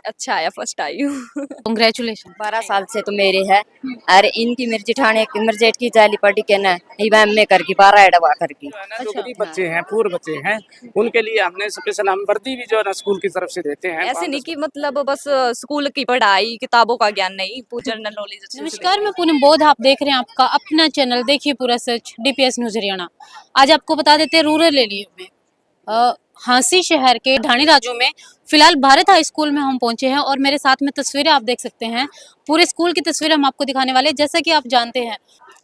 अच्छा आया, फर्स्ट आई हूँ। कांग्रेचुलेशन। 12 साल से तो मेरे है। अरे इनकी मेरी जेठानी मेरे जेठ की जाली पड़ी के ना इवैम में करके 12 एडवा करके। जो है ना, जो अच्छा। गरीब बच्चे हैं, पूर्व बच्चे हैं, उनके लिए हमने स्पेशल हम वर्दी भी जो है ना स्कूल की तरफ से देते हैं। ऐसे नहीं कि मतलब बस स्कूल की पढ़ाई किताबों का ज्ञान नहीं, जनरल नॉलेज अच्छे से नमस्कार, देते मैं पूनम बोध, आप देख रहे हैं आपका अपना चैनल देखिए पूरा सच डीपीएस न्यूज हरियाणा। आज आपको बता देते हैं रूरल एरिया में हांसी शहर के ढाणी राजू में फिलहाल भारत हाई स्कूल में हम पहुंचे हैं और मेरे साथ में तस्वीरें आप देख सकते हैं। पूरे स्कूल की तस्वीरें हम आपको दिखाने वाले हैं। जैसा कि आप जानते हैं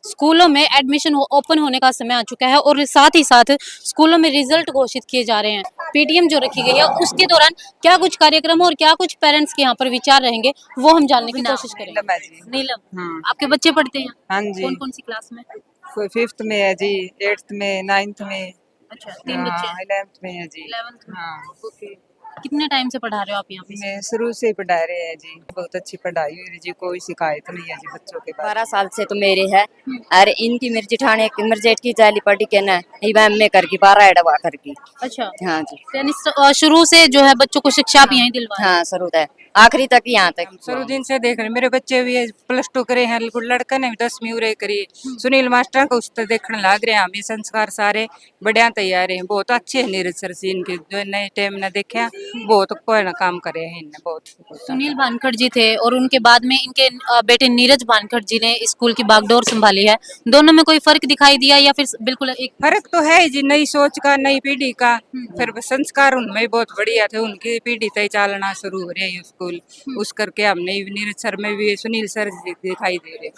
स्कूलों में एडमिशन ओपन होने का समय आ चुका है और साथ ही साथ स्कूलों में रिजल्ट घोषित किए जा रहे हैं। पीटीएम जो रखी गई है उसके दौरान क्या कुछ कार्यक्रम और क्या कुछ पेरेंट्स के यहाँ पर विचार रहेंगे वो हम जानने की कोशिश करेंगे। नीलम है जी। नीलम, हाँ आपके बच्चे पढ़ते हैं हाँ जी। कौन कौन सी क्लास में? कोई 5th में है जी, 8th में, 9th में, अच्छा, 3 बच्चे हैं। 11th में है जी। 11th में। हाँ, ओके, कितने टाइम से पढ़ा रहे हो आप यहाँ पे? मैं शुरू से ही पढ़ा रहे हैं जी। बहुत अच्छी पढ़ाई हुई है जी, कोई शिकायत नहीं है जी बच्चों के पास। 12 साल से तो मेरे है। अरे इनकी मेरी जेठानी मेरे जेठ की जाली पड़ी के ना इवैम में करके 12 एडवा करके। अच्छा, हाँ जी। यानी शुरू से जो है बच्चों को शिक्षा आप यहीं दिलवा रहे हैं। हाँ शुरू है आखिरी तक यहाँ तक। हम शुरू दिन से देख रहे हैं। मेरे बच्चे भी +2 करे हैं, लड़का ने भी 10वीं उरे करी। सुनील मास्टर को उस देखने लग रहे हैं हमें। संस्कार सारे बढ़िया तैयार हैं, बहुत अच्छे हैं। नीरज सर जी इनके जो नए टाइम ने देखा बहुत कोई ना काम करे हैं इनने बहुत। सुनील भानखड़ जी थे और उनके बाद में इनके बेटे नीरज भानखड़ जी ने स्कूल की बागडोर संभाली है। दोनों में कोई फर्क दिखाई दिया या फिर बिल्कुल एक? फर्क तो है जी, नई सोच का, नई पीढ़ी का। फिर संस्कार उनमें भी बहुत बढ़िया थे। उनकी पीढ़ी तय चालना शुरू हो रही है स्कूल। उस करके हमने नीरज सर में भी सुनील सर जी दिखाई दे रहे।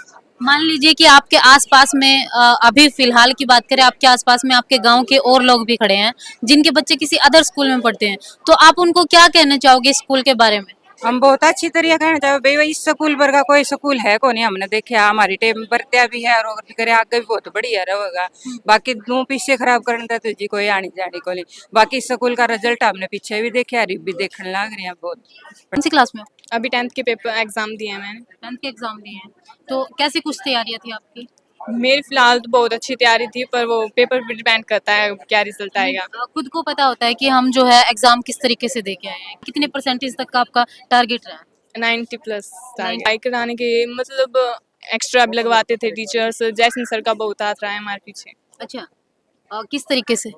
मान लीजिए कि आपके आसपास में अभी फिलहाल की बात करें, आपके आसपास में आपके गांव के और लोग भी खड़े हैं जिनके बच्चे किसी अदर स्कूल में पढ़ते हैं, तो आप उनको क्या कहना चाहोगे स्कूल के बारे में? हम बहुत अच्छी तरह कहना चाहे भाई, इस स्कूल पर का कोई स्कूल है को नहीं हमने देखा। हमारी टेम बरतिया भी है और करे आगे भी बहुत बढ़िया रहेगा। बाकी दो पीछे खराब करने का तो जी कोई आनी जानी को नहीं। बाकी स्कूल का रिजल्ट हमने पीछे भी देखा, अभी भी देखने लग रहे हैं बहुत। कौन सी क्लास में? अभी 10th के पेपर एग्जाम दिए हैं मैंने। 10th के एग्जाम दिए हैं, तो कैसी कुछ तैयारियां थी आपकी? मेरी फिलहाल तो बहुत अच्छी तैयारी थी, पर वो पेपर पे डिपेंड करता है क्या रिजल्ट आएगा। खुद को पता होता है कि हम जो है एग्जाम किस तरीके से दे के आए हैं। कितने परसेंटेज तक का आपका टारगेट रहा है? 90+ ट्राई कराने के मतलब एक्स्ट्रा भी लगवाते थे टीचर्स। जैसन सर का बहुत हाथ रहा है हमारे पीछे। अच्छा, किस तरीके से?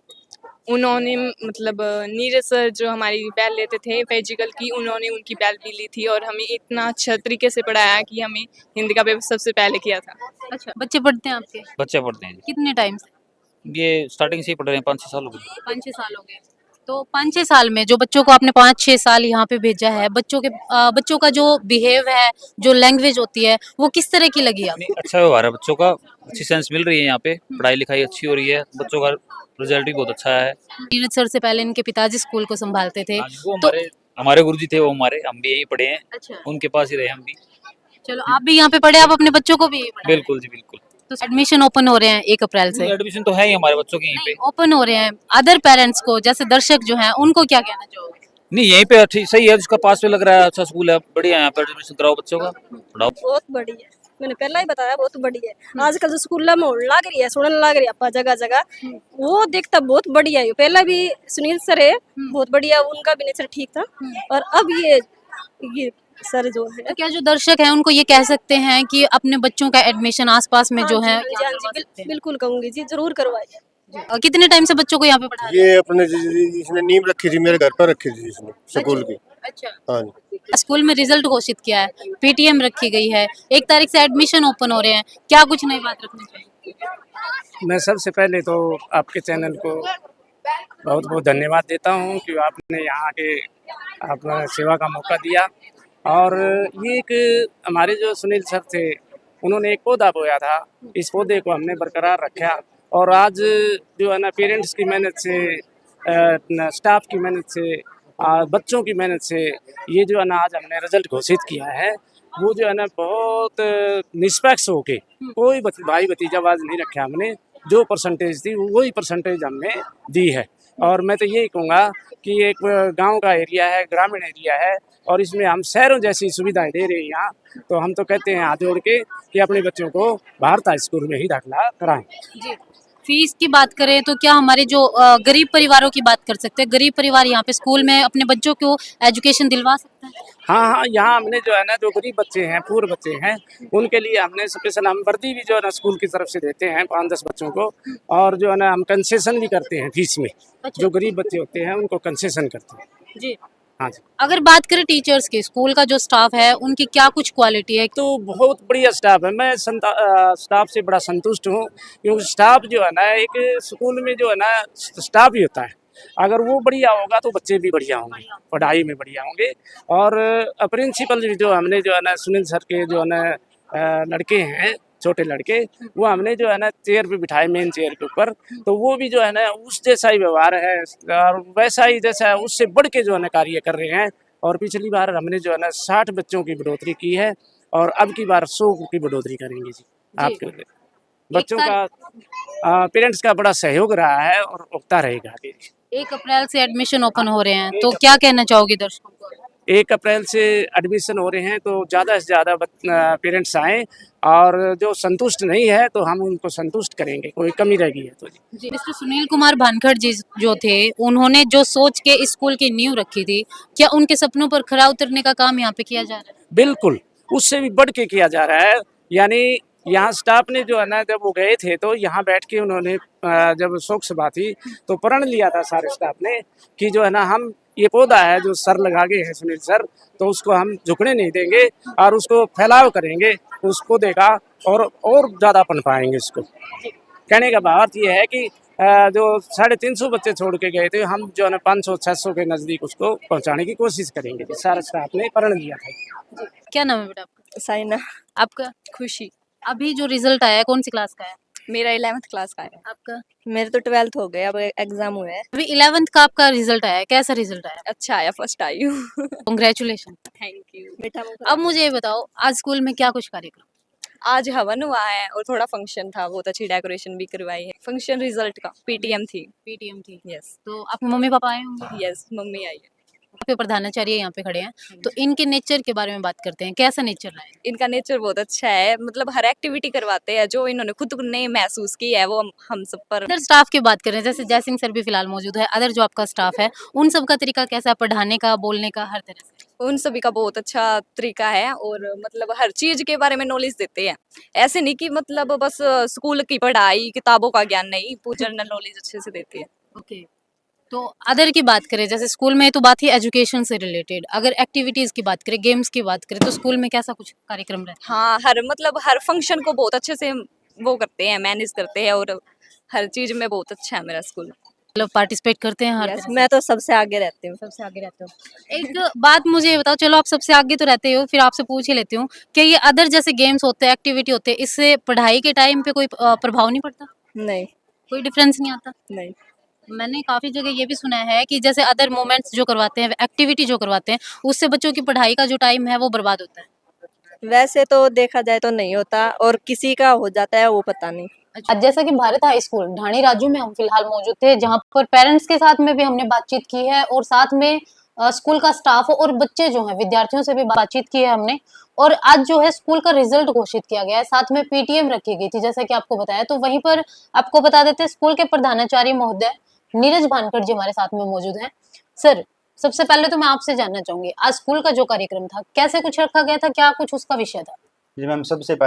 उन्होंने मतलब नीरज सर जो हमारी बैल लेते थे फिजिकल की, उन्होंने उनकी बैल भी ली थी और हमें इतना अच्छा तरीके से पढ़ाया कि हमें हिंदी का पेपर सबसे पहले किया था। अच्छा, बच्चे पढ़ते हैं आपके? बच्चे पढ़ते हैं कितने टाइम से? ये स्टार्टिंग से ही पढ़ रहे हैं, 5-6 साल हो गए। 5-6 साल हो गए। तो 5-6 साल में जो बच्चों को आपने 5-6 साल यहाँ पे भेजा है, बच्चों का जो बिहेव है, जो लैंग्वेज होती है, वो किस तरह की लगी आपको? नहीं, अच्छा व्यवहार है बच्चों का, अच्छी सेंस मिल रही है यहाँ पे, पढ़ाई लिखाई अच्छी हो रही है, बच्चों का रिजल्ट भी बहुत अच्छा है। नीरज सर से पहले इनके पिताजी स्कूल को संभालते थे। आज वो तो हमारे गुरुजी थे, वो हम भी यहीं पढ़े हैं, अच्छा, उनके पास ही रहे हम भी। चलो आप भी यहाँ पे पढ़े, आप अपने बच्चों को भी यहीं पढ़ा रहे हैं। बिल्कुल जी बिल्कुल। तो एडमिशन ओपन हो रहे हैं 1 अप्रैल से। एडमिशन तो है ही हमारे बच्चों के यहीं पे। ओपन हो रहे हैं, अदर पेरेंट्स को जैसे दर्शक जो हैं उनको क्या कहना चाहोगे? नहीं, यहीं पे ठीक सही है, जिसका पास में लग रहा है, अच्छा स्कूल है, बढ़िया है, यहाँ पे एडमिशन कराओ बच्चों का, पढ़ाओ। बहुत बढ़िया, मैंने पहला ही बताया बहुत बढ़िया है। आजकल जो स्कूल में होने लग रही है, सुनने लग रही है अपा जगह जगह, वो देखता बहुत बढ़िया है। पहला भी सुनील सर है बहुत बढ़िया, उनका भी नेचर ठीक था। और अब ये सर जो है, तो क्या जो दर्शक हैं उनको ये कह सकते हैं कि अपने बच्चों का एडमिशन आसपास में जो है बिल्कुल कहूंगी जी, जरूर करवाइए। कितने टाइम से बच्चों को यहाँ पे पढ़ा रहे हैं? ये अपने इसने नींव रखी थी, मेरे घर पर रखी थी इसने स्कूल की। अच्छा, हाँ जी। स्कूल में रिजल्ट घोषित किया है, पीटीएम रखी गई है, 1 तारीख से एडमिशन ओपन हो रहे हैं, क्या कुछ नई बात रखनी चाहिए? मैं सबसे पहले तो आपके चैनल को बहुत बहुत धन्यवाद देता हूँ कि आपने यहाँ के अपना सेवा का मौका दिया। और ये एक हमारे जो सुनील सर थे, उन्होंने एक पौधा बोया था, इस पौधे को हमने बरकरार रखा। और आज जो है ना पेरेंट्स की मेहनत से, स्टाफ की मेहनत से, बच्चों की मेहनत से ये जो है ना आज हमने रिजल्ट घोषित किया है, वो जो है ना बहुत निष्पक्ष होके, कोई भाई भतीजावाद नहीं रखा हमने। जो परसेंटेज थी वही परसेंटेज हमने दी है। और मैं तो यही कहूँगा कि एक गांव का एरिया है, ग्रामीण एरिया है, और इसमें हम शहरों जैसी सुविधाएं दे रहे हैं यहाँ। तो हम तो कहते हैं हाथ जोड़ के कि अपने बच्चों को भारत हाई स्कूल में ही दाखिला कराएं। जी, फीस की बात करें तो क्या हमारे जो गरीब परिवारों की बात कर सकते हैं, गरीब परिवार यहाँ पे स्कूल में अपने बच्चों को एजुकेशन दिलवा सकते हैं? हाँ हाँ, यहाँ हमने जो है ना, जो गरीब बच्चे हैं, पूर बच्चे हैं, उनके लिए हमने स्पेशल हम वर्दी भी जो है ना स्कूल की तरफ से देते हैं 5-10 बच्चों को, और जो है ना हम कंसेशन भी करते हैं फीस में। जो गरीब बच्चे होते हैं उनको कंसेशन करते हैं जी। हाँ जी। अगर बात करें टीचर्स की, स्कूल का जो स्टाफ है उनकी क्या कुछ क्वालिटी है? तो बहुत बढ़िया स्टाफ है। मैं स्टाफ से बड़ा संतुष्ट हूँ, क्योंकि स्टाफ जो है ना, एक स्कूल में जो है ना स्टाफ ही होता है। अगर वो बढ़िया होगा तो बच्चे भी बढ़िया होंगे, पढ़ाई में बढ़िया होंगे। और प्रिंसिपल जो हमने जो है ना, सुनील सर के जो है ना लड़के हैं, छोटे लड़के, वो हमने जो है ना चेयर पे बिठाए, मेन चेयर के ऊपर। तो वो भी जो है ना उस जैसा ही व्यवहार है और वैसा ही जैसा उससे बढ़ के जो है ना कार्य कर रहे हैं। और पिछली बार हमने जो है ना 60 बच्चों की बढ़ोतरी की है, और अब की बार 100 की बढ़ोतरी करेंगे जी आपके लिए। बच्चों का पेरेंट्स का बड़ा सहयोग रहा है और उगता रहेगा आगे। 1 अप्रैल से एडमिशन ओपन हो रहे हैं, तो क्या कहना चाहोगे दर्शकों को? 1 अप्रैल से एडमिशन हो रहे हैं, तो ज़्यादा से ज़्यादा पेरेंट्स आएँ, और जो संतुष्ट नहीं है तो हम उनको संतुष्ट करेंगे, कोई कमी रह गई है तो जी। जी, मिस्टर सुनील कुमार भानखड़ जी जो थे, उन्होंने जो सोच के इस स्कूल की नींव रखी थी, क्या उनके सपनों पर खरा उतरने का काम यहाँ पे किया जा रहा है? बिल्कुल, उससे भी बढ़ के किया जा रहा है। यानी यहाँ स्टाफ ने जो है ना, जब वो गए थे तो यहाँ बैठ के उन्होंने जब शोक सभा थी तो प्रण लिया था सारे स्टाफ ने कि जो है ना, हम ये पौधा है जो सर लगा गए हैं सुनील सर, तो उसको हम झुकने नहीं देंगे और उसको फैलाव करेंगे उस पौधे का, और ज़्यादा पन पाएंगे इसको। कहने का भाव ये है कि जो 350 बच्चे छोड़ के गए थे, हम जो है ना 500-600 के नज़दीक उसको पहुँचाने की कोशिश करेंगे। सारे स्टाफ ने प्रण लिया था। क्या नाम है बेटा आपका? साइना। आपका? खुशी। अभी जो रिजल्ट आया है कौन सी क्लास का है? मेरा 11th क्लास का है। आपका? मेरे तो 12th हो गए, अब एग्जाम हुए हैं। अभी 11th का आपका रिजल्ट आया है, कैसा रिजल्ट आया? अच्छा आया, फर्स्ट आई हूँ। कांग्रेचुलेशन। Thank you. मीठा मुंह अब मुझे ये बताओ, आज स्कूल में क्या कुछ कार्यक्रम? आज हवन हुआ है और थोड़ा फंक्शन था, बहुत अच्छी डेकोरेशन भी करवाई है। फंक्शन रिजल्ट का पीटीएम थी। पीटीएम थी। यस तो आपके मम्मी पापा आए होंगे? यस, मम्मी आई है। आपके प्रधानाचार्य यहाँ पे खड़े हैं, तो इनके नेचर के बारे में बात करते हैं, कैसा नेचर रहा है? इनका नेचर बहुत अच्छा है, मतलब हर एक्टिविटी करवाते हैं जो इन्होंने खुद ने महसूस की है, वो हम सब पर। अदर स्टाफ की बात करें, जैसे जयसिंह सर भी फिलहाल मौजूद है, अदर जो आपका स्टाफ है उन सब का तरीका कैसा है, पढ़ाने का, बोलने का, हर तरह से? उन सभी का बहुत अच्छा तरीका है, और मतलब हर चीज के बारे में नॉलेज देते हैं। ऐसे नहीं कि मतलब बस स्कूल की पढ़ाई, किताबों का ज्ञान नहीं, जनरल नॉलेज अच्छे से देते हैं। ओके। तो अदर की बात करें, जैसे स्कूल में तो बात ही एजुकेशन से रिलेटेड, अगर एक्टिविटीज की बात करें, गेम्स की बात करें, तो स्कूल में कैसा कुछ कार्यक्रम रहता है? हाँ, हर फंक्शन को बहुत अच्छे से वो करते हैं, मैनेज करते हैं, और हर चीज में बहुत अच्छा है मेरा स्कूल। मतलब पार्टिसिपेट करते हैं हर Yes, तरह से? मैं तो सबसे आगे रहती हूँ। सबसे आगे रहते हो। एक बात मुझे ये बताओ, चलो आप सबसे आगे तो रहते हो, फिर आपसे पूछ ही लेती हूँ कि ये अदर जैसे गेम्स होते हैं, एक्टिविटी होते हैं, इससे पढ़ाई के टाइम पे कोई प्रभाव नहीं पड़ता? नहीं कोई डिफरेंस नहीं आता? नहीं मैंने काफी जगह ये भी सुना है कि जैसे अदर मोमेंट्स जो करवाते हैं, एक्टिविटी जो करवाते हैं, उससे बच्चों की पढ़ाई का जो टाइम है वो बर्बाद होता है। वैसे तो देखा जाए तो नहीं होता, और किसी का हो जाता है वो पता नहीं। अच्छा, जैसा कि भारत हाई स्कूल ढाणी राजू में हम फिलहाल मौजूद थे, जहाँ पर पेरेंट्स के साथ में भी हमने बातचीत की है, और साथ में स्कूल का स्टाफ और बच्चे जो हैं, विद्यार्थियों से भी बातचीत की है हमने। और आज जो है स्कूल का रिजल्ट घोषित किया गया है, साथ में पीटीएम रखी गई थी, जैसा कि आपको बताया। तो वहीं पर आपको बता देते हैं, स्कूल के प्रधानाचार्य महोदय नीरज भानखड़ जी हमारे साथ में मौजूद हैं। सर, सबसे पहले तो मैं आपसे जानना चाहूंगी, आज स्कूल का जो कार्यक्रम था कैसे कुछ रखा गया था, क्या कुछ उसका विषय था? जी मैम, सबसे पहले